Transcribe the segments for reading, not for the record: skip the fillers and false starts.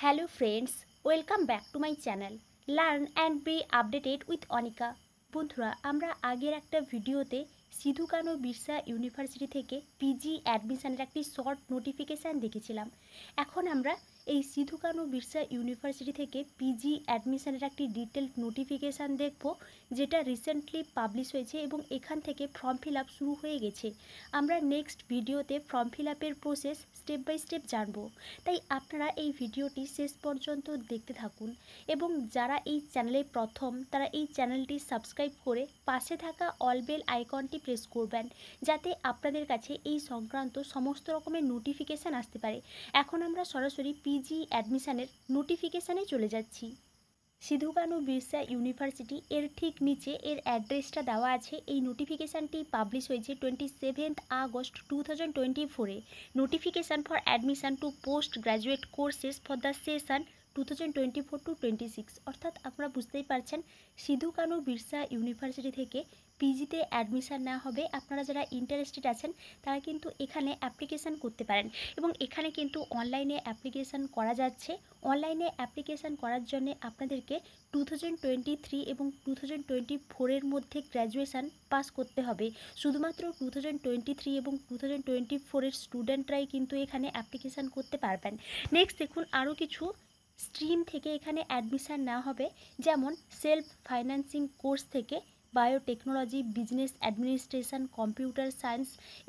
Hello friends, welcome back to my channel. Learn and be updated with Anika. বন্ধুরা আমরা আগের একটা ভিডিওতে সিধু কানু বিরসা ইউনিভার্সিটি থেকে পিজি অ্যাডমিশনের একটি শর্ট নোটিফিকেশান দেখেছিলাম। এখন আমরা এই সিধু কানু বিরসা ইউনিভার্সিটি থেকে পিজি অ্যাডমিশনের একটি ডিটেলড নোটিফিকেশান দেখব, যেটা রিসেন্টলি পাবলিশ হয়েছে এবং এখান থেকে ফর্ম ফিল আপ শুরু হয়ে গেছে। আমরা নেক্সট ভিডিওতে ফর্ম ফিল আপের প্রসেস স্টেপ বাই স্টেপ জানব, তাই আপনারা এই ভিডিওটি শেষ পর্যন্ত দেখতে থাকুন এবং যারা এই চ্যানেলে প্রথম তারা এই চ্যানেলটি সাবস্ক্রাইব করে পাশে থাকা অল বেল আইকনটি প্রেস করবেন, যাতে আপনাদের কাছে এই সংক্রান্ত সমস্ত রকমের নোটিফিকেশান আসতে পারে। এখন আমরা সরাসরি পিজি অ্যাডমিশনের নোটিফিকেশানে চলে যাচ্ছি। সিধু কানু বিরসা ইউনিভার্সিটি এর ঠিক নিচে এর অ্যাড্রেসটা দেওয়া আছে। এই নোটিফিকেশানটি পাবলিশ হয়েছে 27 আগস্ট 2024-এ। Notification for admission to post graduate courses for the session 2024-26, অর্থাৎ আপনারা বুঝতেই পারছেন সিধু কানু বিরসা ইউনিভার্সিটি থেকে পিজিতে অ্যাডমিশান নেওয়া হবে। আপনারা যারা ইন্টারেস্টেড আছেন তারা কিন্তু এখানে অ্যাপ্লিকেশান করতে পারেন এবং এখানে কিন্তু অনলাইনে অ্যাপ্লিকেশান করা যাচ্ছে। অনলাইনে অ্যাপ্লিকেশান করার জন্য আপনাদেরকে 2023 এবং 2024-এর মধ্যে গ্র্যাজুয়েশান পাস করতে হবে। শুধুমাত্র 2023 এবং 2024-এর স্টুডেন্টরাই কিন্তু এখানে অ্যাপ্লিকেশান করতে পারবেন। নেক্সট দেখুন, আরও কিছু স্ট্রিম থেকে এখানে অ্যাডমিশান নেওয়া হবে, যেমন সেলফ ফাইন্যান্সিং কোর্স থেকে biotechnology, business administration, computer science,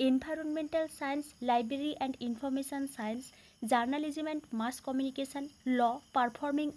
environmental science, library and information science, journalism and mass communication, law, performing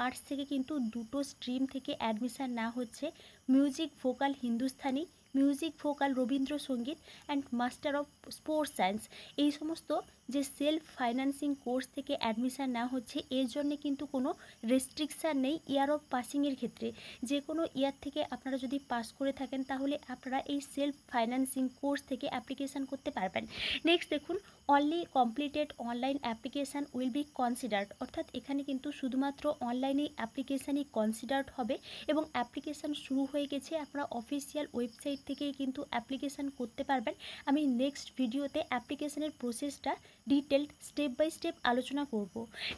arts থেকে কিন্তু দুটো স্ট্রিম থেকে অ্যাডমিশান নেওয়া হচ্ছে। Music vocal Hindustani, music vocal Rabindrasangeet and master of sports science, এই সমস্ত যে সেলফ ফাইন্যান্সিং কোর্স থেকে অ্যাডমিশান নেওয়া হচ্ছে এর জন্য কিন্তু কোনো রেস্ট্রিকশান নেই ইয়ার অফ পাসিংয়ের ক্ষেত্রে। যে কোনো ইয়ার থেকে আপনারা যদি পাস করে থাকেন তাহলে আপনারা এই সেলফ ফাইন্যান্সিং কোর্স থেকে অ্যাপ্লিকেশান করতে পারবেন। নেক্সট দেখুন, only completed online application will be considered, অর্থাৎ এখানে কিন্তু শুধুমাত্র অনলাইনেই অ্যাপ্লিকেশানই কনসিডার্ড হবে এবং অ্যাপ্লিকেশান শুরু হয়ে গেছে। আপনারা অফিসিয়াল ওয়েবসাইট থেকেই কিন্তু অ্যাপ্লিকেশান করতে পারবেন। আমি নেক্সট ভিডিওতে অ্যাপ্লিকেশানের প্রসেসটা ডিটেলড স্টেপ বাই স্টেপ আলোচনা করব।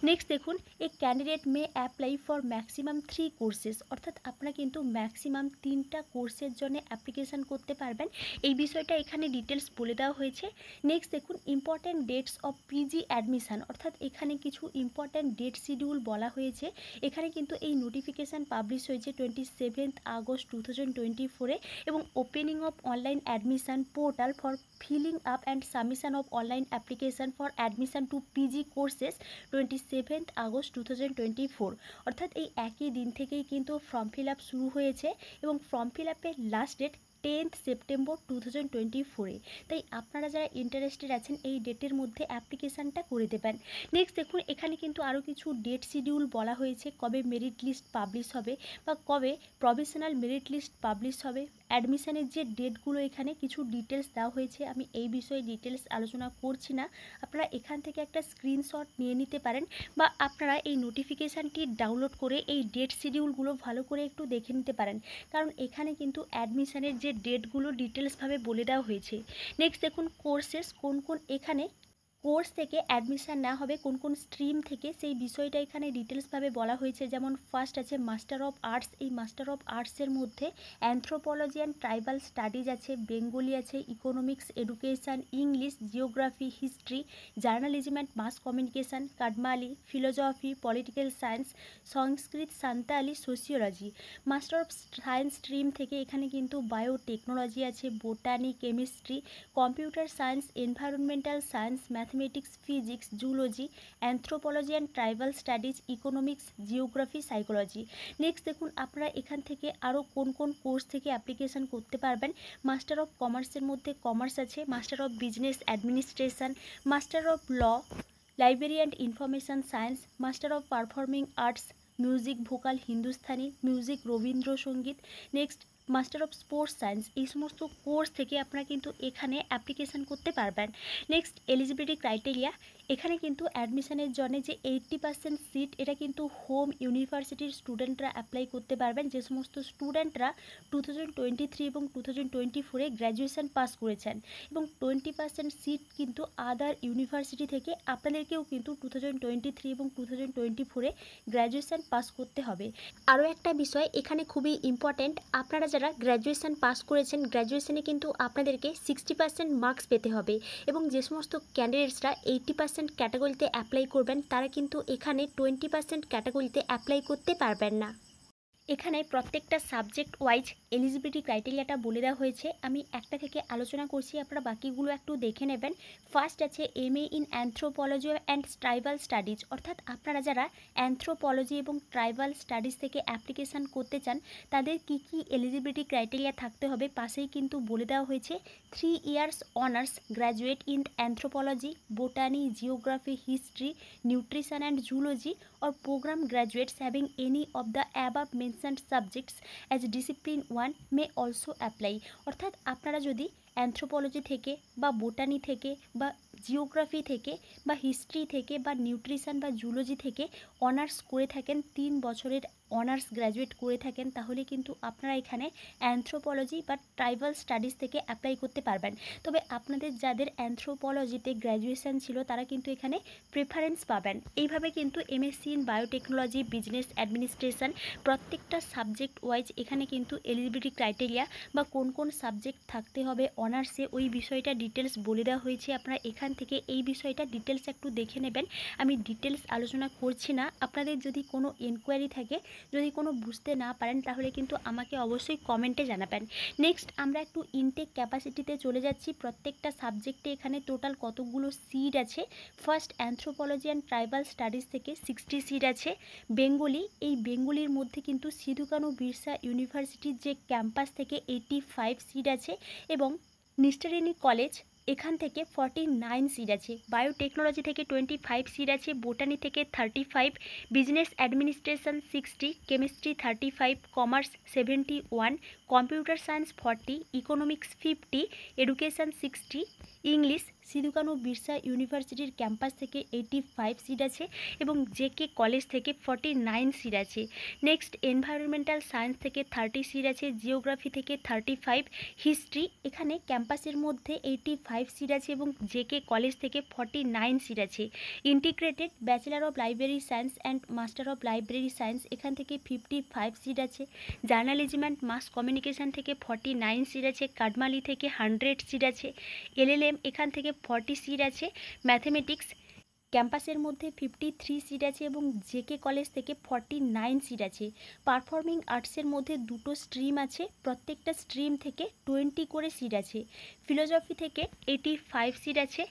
নেক্সট দেখুন, এ candidate may apply for maximum 3 courses, অর্থাৎ আপনারা কিন্তু ম্যাক্সিমাম 3টা কোর্সের জন্য অ্যাপ্লিকেশান করতে পারবেন। এই বিষয়টা এখানে ডিটেলস বলে দেওয়া হয়েছে। নেক্সট দেখুন, important dates of PG admission, অর্থাৎ এখানে কিছু ইম্পর্ট্যান্ট ডেট শিডিউল বলা হয়েছে। এখানে কিন্তু এই নোটিফিকেশান পাবলিশ হয়েছে 27 আগস্ট 2024-এ এবং opening of online admission portal for filling up and submission of online application for admission two PG courses 27 August 2024, অর্থাৎ এই একই দিন থেকেই কিন্তু ফর্ম ফিল আপ শুরু হয়েছে এবং ফর্ম ফিল আপের লাস্ট ডেট 10 সেপ্টেম্বর 2024-এ। তাই আপনারা যারা ইন্টারেস্টেড আছেন এই ডেটের মধ্যে অ্যাপ্লিকেশানটা করে দেবেন। নেক্সট দেখুন, এখানে কিন্তু আরও কিছু ডেট শিডিউল বলা হয়েছে, কবে মেরিট লিস্ট পাবলিশ হবে বা কবে প্রভিশনাল মেরিট লিস্ট পাবলিশ হবে। অ্যাডমিশানের যে ডেটগুলো এখানে কিছু ডিটেলস দেওয়া হয়েছে, আমি এই বিষয়ে ডিটেলস আলোচনা করছি না। আপনারা এখান থেকে একটা স্ক্রিনশট নিয়ে নিতে পারেন বা আপনারা এই নোটিফিকেশানটি ডাউনলোড করে এই ডেট শিডিউলগুলো ভালো করে একটু দেখে নিতে পারেন, কারণ এখানে কিন্তু অ্যাডমিশানের যে ডেটগুলো ডিটেলসভাবে বলে দেওয়া হয়েছে। নেক্সট দেখুন, কোর্সেস কোন কোন এখানে কোর্স থেকে অ্যাডমিশান নেওয়া হবে, কোন কোন স্ট্রিম থেকে সেই বিষয়টা এখানে ডিটেলসভাবে বলা হয়েছে। যেমন ফার্স্ট আছে মাস্টার অফ আর্টস, এই মাস্টার অফ আর্টসের মধ্যে অ্যানথ্রোপোলজি অ্যান্ড ট্রাইবাল স্টাডিজ আছে, বেঙ্গলি আছে, economics, education, English, geography, history, journalism and mass communication, Kudmali, philosophy, political science, Sanskrit, Santali, sociology. Master of science stream থেকে এখানে কিন্তু বায়োটেকনোলজি আছে, botany, chemistry, computer science, environmental science, mathematics, physics, zoology, anthropology and tribal studies, economics, geography, psychology. Next দেখুন, আপনারা এখান থেকে আরও কোন কোন কোর্স থেকে অ্যাপ্লিকেশান করতে পারবেন। মাস্টার অফ কমার্সের মধ্যে কমার্স আছে, master of business administration, master of law, library and information science, master of performing arts, music vocal Hindustani, music Rabindrasangeet. Next master of sports science, এই সমস্ত কোর্স থেকে আপনারা কিন্তু এখানে অ্যাপ্লিকেশান করতে পারবেন। নেক্সট এলিজিবিলিটি ক্রাইটেরিয়া, এখানে কিন্তু অ্যাডমিশনের জন্য যে 80% সিট, এটা কিন্তু হোম ইউনিভার্সিটির স্টুডেন্টরা অ্যাপ্লাই করতে পারবেন, যে সমস্ত স্টুডেন্টরা 2023 এবং 2024-এ গ্র্যাজুয়েশন পাস করেছেন। এবং 20% সিট কিন্তু আদার ইউনিভার্সিটি থেকে আপনাদেরকেও কিন্তু 2023 এবং 2024-এ গ্র্যাজুয়েশন পাস করতে হবে। আরও একটা বিষয় এখানে খুবই ইম্পর্ট্যান্ট, আপনারা যারা গ্র্যাজুয়েশন পাস করেছেন, গ্র্যাজুয়েশনে কিন্তু আপনাদেরকে 60% মার্কস পেতে হবে। এবং যে সমস্ত ক্যান্ডিডেটসরা 80% ক্যাটাগরিতে অ্যাপ্লাই করবেন, তারা কিন্তু এখানে 20% ক্যাটাগরিতে অ্যাপ্লাই করতে পারবেন না। এখানে প্রত্যেকটা সাবজেক্ট ওয়াইজ এলিজিবিলিটি ক্রাইটেরিয়াটা বলে দেওয়া হয়েছে। আমি একটা থেকে আলোচনা করছি, আপনারা বাকিগুলো একটু দেখে নেবেন। ফার্স্ট আছে MA in anthropology and tribal studies, অর্থাৎ আপনারা যারা অ্যানথ্রোপোলজি এবং ট্রাইবাল স্টাডিজ থেকে অ্যাপ্লিকেশান করতে চান, তাদের কি কি এলিজিবিলিটি ক্রাইটেরিয়া থাকতে হবে পাশেই কিন্তু বলে দেওয়া হয়েছে। 3 years honours graduate in anthropology, botany, geography, history, nutrition and zoology or program graduates having any of the above mentioned subjects as discipline 1 may also apply। অর্থাৎ আপনারা যদি অ্যানথ্রোপোলজি থেকে বা বোটানি থেকে বা জিওগ্রাফি থেকে বা হিস্ট্রি থেকে বা নিউট্রিশন বা জুলজি থেকে অনার্স করে থাকেন, 3 বছরের অনার্স গ্র্যাজুয়েট করে থাকেন, তাহলে কিন্তু আপনারা এখানে অ্যানথ্রোপোলজি বা ট্রাইবাল স্টাডিজ থেকে অ্যাপ্লাই করতে পারবেন। তবে আপনাদের যাদের অ্যানথ্রোপোলজিতে গ্র্যাজুয়েশন ছিল, তারা কিন্তু এখানে প্রেফারেন্স পাবেন। এইভাবে কিন্তু MSc in biotechnology, business administration, প্রত্যেকটা সাবজেক্ট ওয়াইজ এখানে কিন্তু এলিজিবিলিটি ক্রাইটেরিয়া বা কোন কোন সাবজেক্ট থাকতে হবে অনার্সে, ওই বিষয়টা ডিটেলস বলে দেওয়া হয়েছে। আপনারা এখান থেকে এই বিষয়টা ডিটেলস একটু দেখে নেবেন। আমি ডিটেলস আলোচনা করছি না। আপনাদের যদি কোনো এনকোয়ারি থাকে, যদি কোনো বুঝতে না পারেন, তাহলে কিন্তু আমাকে অবশ্যই কমেন্টে জানাবেন। নেক্সট আমরা একটু ইনটেক ক্যাপাসিটিতে চলে যাচ্ছি। প্রত্যেকটা সাবজেক্টে এখানে টোটাল কতগুলো সিট আছে। First anthropology and tribal studies থেকে 60 সিট আছে। বেঙ্গলি, এই বেঙ্গলির মধ্যে কিন্তু সিধু কানু বিরসা ইউনিভার্সিটির যে ক্যাম্পাস থেকে 85 সিট আছে এবং নিস্টারিনী কলেজ, এখান থেকে 49 সিট আছে। বায়োটেকনোলজি থেকে 25 সিট আছে, বোটানি থেকে 35, business administration 60, chemistry 35, commerce 71, computer science 40, economics 50, education 60, English Sidhu Kanu Birsa ইউনিভার্সিটির ক্যাম্পাস থেকে 85 সিট আছে এবং জেকে কলেজ থেকে 49 সিট আছে। নেক্সট এনভায়রনমেন্টাল সায়েন্স থেকে 30 সিট আছে, জিওগ্রাফি থেকে 35, হিস্ট্রি এখানে ক্যাম্পাসের মধ্যে 85 সিট আছে এবং জেকে কলেজ থেকে 49 সিট আছে। Integrated bachelor of library science and master of library science এখান থেকে 55 সিট আছে। জার্নালিজম অ্যান্ড মাস কমিউনিকেশান থেকে 49 সিট আছে। কাডমালি থেকে 100 সিট আছে। LLM এখান থেকে 40 সিট আছে। ম্যাথমেটিক্স ক্যাম্পাসের মধ্যে 53 সিট আছে এবং জেকে কলেজ থেকে 49 সিট আছে। পারফর্মিং আর্টসের মধ্যে 2টো স্ট্রিম আছে, প্রত্যেকটা স্ট্রিম থেকে 20 করে সিট আছে। ফিলোসফি থেকে 85 সিট আছে।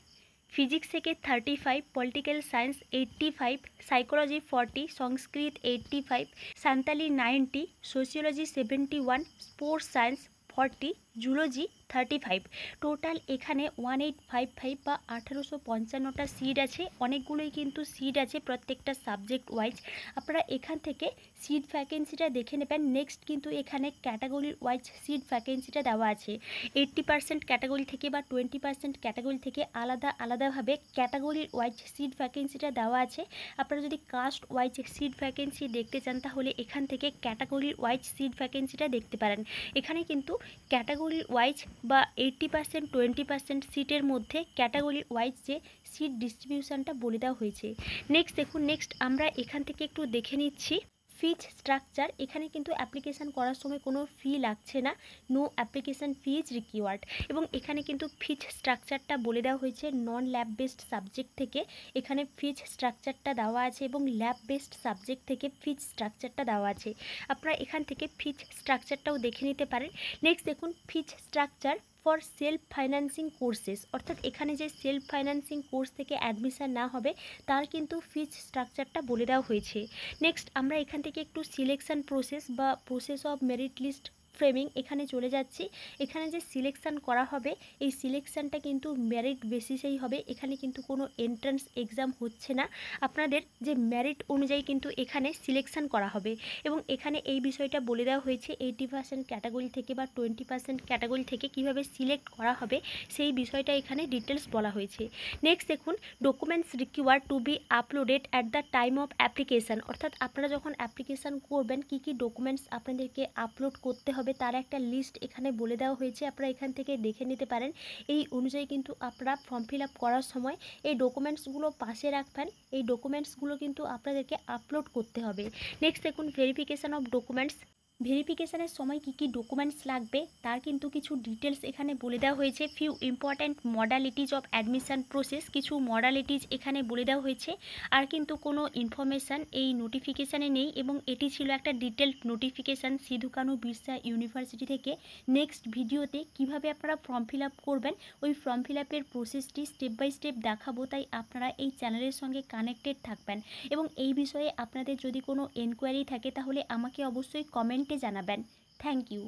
ফিজিক্স থেকে 35, পলিটিক্যাল সায়েন্স 85, সাইকোলজি 40, সংস্কৃত 85, Santali 90, sociology 71, sports science 40, zoology 35। Total এখানে 1855 বা 1855টা সিট আছে। অনেকগুলোই কিন্তু সিট আছে প্রত্যেকটা সাবজেক্ট ওয়াইজ। আপনারা এখান থেকে সিট ভ্যাকেন্সিটা দেখে নেবেন। নেক্সট কিন্তু এখানে ক্যাটাগরি ওয়াইজ সিট ভ্যাকেন্সিটা দেওয়া আছে। 80% ক্যাটাগরি থেকে বা 20% ক্যাটাগরি থেকে আলাদা আলাদাভাবে ক্যাটাগরি ওয়াইজ সিট ভ্যাকেন্সিটা দেওয়া আছে। আপনারা যদি কাস্ট ওয়াইজ সিট ভ্যাকেন্সি দেখতে চান, তাহলে এখান থেকে ক্যাটাগরি ওয়াইজ সিট ভ্যাকেন্সিটা দেখতে পারেন। এখানে কিন্তু ক্যাটাগরি ওয়াইজ বা 80% 20% সিটের মধ্যে ক্যাটাগরি ওয়াইজ যে সিট ডিস্ট্রিবিউশনটা বলে দেওয়া হয়েছে। নেক্সট দেখুন, নেক্সট আমরা এখান থেকে একটু দেখে নিচ্ছি ফিজ স্ট্রাকচার। এখানে কিন্তু অ্যাপ্লিকেশান করার সময় কোনো ফি লাগছে না, নো অ্যাপ্লিকেশান ফিজ রিকিওয়ার্ড। এবং এখানে কিন্তু ফিজ স্ট্রাকচারটা বলে দেওয়া হয়েছে। নন ল্যাব বেসড সাবজেক্ট থেকে এখানে ফিজ স্ট্রাকচারটা দেওয়া আছে এবং ল্যাব বেসড সাবজেক্ট থেকে ফিজ স্ট্রাকচারটা দেওয়া আছে। আপনারা এখান থেকে ফিজ স্ট্রাকচারটাও দেখে নিতে পারেন। নেক্সট দেখুন fees structure for self financing courses, অর্থাৎ এখানে যে সেলফ ফাইন্যান্সিং কোর্স থেকে অ্যাডমিশান না হবে, তার কিন্তু ফিজ স্ট্রাকচারটা বলে দেওয়া হয়েছে। নেক্সট আমরা এখান থেকে একটু সিলেকশন প্রসেস বা process of merit list framing এখানে চলে যাচ্ছি। এখানে যে সিলেকশান করা হবে এই সিলেকশানটা কিন্তু মেরিট বেসিসেই হবে। এখানে কিন্তু কোনো এন্ট্রান্স এক্সাম হচ্ছে না, আপনাদের যে মেরিট অনুযায়ী কিন্তু এখানে সিলেকশান করা হবে। এবং এখানে এই বিষয়টা বলে দেওয়া হয়েছে 80% ক্যাটাগরি থেকে বা 20% ক্যাটাগরি থেকে কিভাবে সিলেক্ট করা হবে সেই বিষয়টা এখানে ডিটেলস বলা হয়েছে। নেক্সট দেখুন, documents require to be uploaded at the time of application, অর্থাৎ আপনারা যখন অ্যাপ্লিকেশান করবেন কী কী ডকুমেন্টস আপনাদেরকে আপলোড করতে হবে তার একটা লিস্ট এখানে বলে দেওয়া হয়েছে, আপনারা এখান থেকে দেখে নিতে পারেন। এই অনুযায়ী কিন্তু আপনারা ফর্ম ফিল আপ করার সময় এই ডকুমেন্টসগুলো পাশে রাখবেন, এই ডকুমেন্টসগুলো কিন্তু আপনাদেরকে আপলোড করতে হবে। নেক্সট দেখুন, ভেরিফিকেশান অফ ডকুমেন্টস, ভেরিফিকেশানের সময় কী কী ডকুমেন্টস লাগবে তার কিন্তু কিছু ডিটেলস এখানে বলে দেওয়া হয়েছে। Few important modalities of admission process, কিছু মডালিটিজ এখানে বলে দেওয়া হয়েছে। আর কিন্তু কোনো ইনফরমেশান এই নোটিফিকেশানে নেই এবং এটি ছিল একটা detailed notification Sidhu Kanu Birsa university থেকে। নেক্সট ভিডিওতে কিভাবে আপনারা ফর্ম ফিল আপ করবেন ওই ফর্ম ফিল আপের প্রসেসটি স্টেপ বাই স্টেপ দেখাবো, তাই আপনারা এই চ্যানেলের সঙ্গে কানেক্টেড থাকবেন। এবং এই বিষয়ে আপনাদের যদি কোনো এনকোয়ারি থাকে তাহলে আমাকে অবশ্যই কমেন্টে জানাবেন। Thank you.